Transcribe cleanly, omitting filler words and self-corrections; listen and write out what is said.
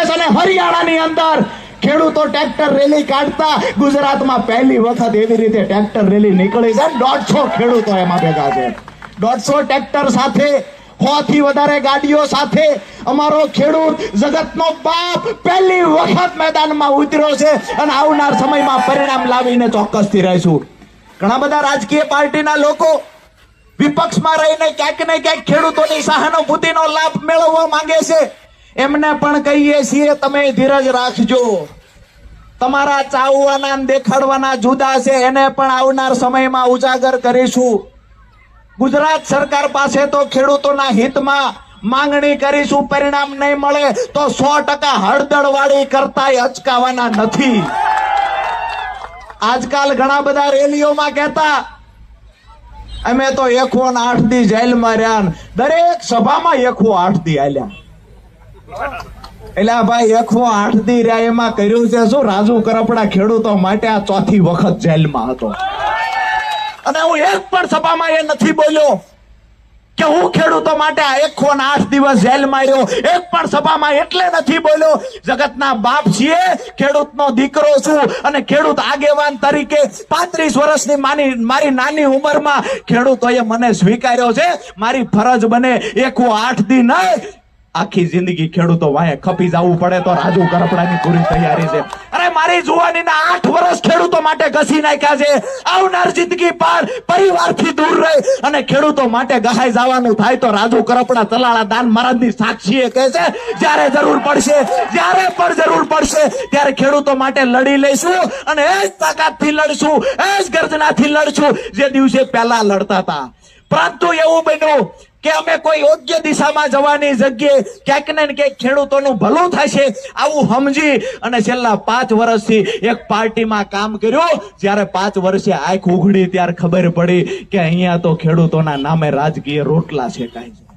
પ્રદેશ અને હરિયાણાની અંદર ખેડૂતો ટ્રેક્ટર રેલી કાઢતા ગુજરાતમાં પહેલી વખત એવી રીતે ટ્રેક્ટર રેલી નીકળી છે. 150 ખેડૂતો એમાં ભેગા છે. 150 ટ્રેક્ટર સાથે 100 થી વધારે ગાડીઓ સાથે અમારો ખેડૂત જગતનો બાપ પહેલી વખત મેદાનમાં ઉતર્યો છે અને આવનાર સમયમાં પરિણામ લાવીને ચોક્કસથી રહીશું. ઘણા બધા રાજકીય પાર્ટીના લોકો વિપક્ષમાં રહીને ક્યાંક ને ક્યાંક ખેડૂતોની સહાનુભૂતિનો લાભ મેળવવા માંગે છે. એમને પણ કહીએ છીએ તમે ધીરજ રાખજો. તમારા ચાવવાના દેખાડવાના જુદા છે, એને પણ આવનાર સમયમાં ઉજાગર કરીશું. ગુજરાત સરકાર પાસે તો ખેડૂતોના હિતમાં માંગણી કરીશું. પરિણામ નહીં મળે તો 100% હળદળવાળી કરતાય અચકાવાના નથી. આજકાલ ઘણા બધા રેલીઓમાં કહેતા અમે તો 108 દી જેલમાં રહ્યા. દરેક સભામાં 108 દી આલ્યા. એટલે ભાઈ 108 દી રહ્યા એમાં કર્યું છે શું? રાજુ કરપડા ખેડૂતો માટે આ ચોથી વખત જેલમાં હતો અને હું એક પણ સભામાં એ નથી બોલ્યો કે હું ખેડૂતો માટે 108 દિવસ જેલમાં રહ્યો. એક પણ સભામાં એટલે નથી બોલ્યો. જગતના બાપ છીએ, ખેડૂતનો દીકરો છું અને ખેડૂત આગેવાન તરીકે 35 વર્ષની મારી નાની ઉંમરમાં ખેડૂતોએ મને સ્વીકાર્યો છે. મારી ફરજ બને 108 દી નહીં, આખી જિંદગી ખેડૂતો વાહે ખપી જવું પડે તો રાજુ કરપડાની પૂરી તૈયારી છે. અરે મારી જુવાનીના 8 વર્ષ ખેડૂતો માટે ઘસી નાખ્યા છે. આવનાર જિંદગી પાર પરિવારથી દૂર રહે અને ખેડૂતો માટે ગહાઈ જવાનું થાય તો રાજુ કરપડા તલાળા દાન મહારાજની સાક્ષીએ કહે છે જ્યારે જરૂર પડશે, જ્યારે પણ જરૂર પડશે ત્યારે ખેડૂતો માટે લડી લઈશું અને એ જ તાકાતથી લડશું, એ જ ગર્જનાથી લડશું જે દિવસે પહેલા લડતા હતા. પરંતુ એવું બન્યું કે અમે કોઈ યોગ્ય દિશામાં જવાની જગ્યાએ ક્યાંક ને ક્યાંક ખેડૂતોનું ભલું થશે આવું સમજી અને છેલ્લા 5 વર્ષથી એક પાર્ટીમાં કામ કર્યું. જ્યારે 5 વર્ષે આંખ ઉઘડી ત્યારે ખબર પડી કે અહીંયા તો ખેડૂતોના નામે રાજકીય રોટલા શેકાય છે.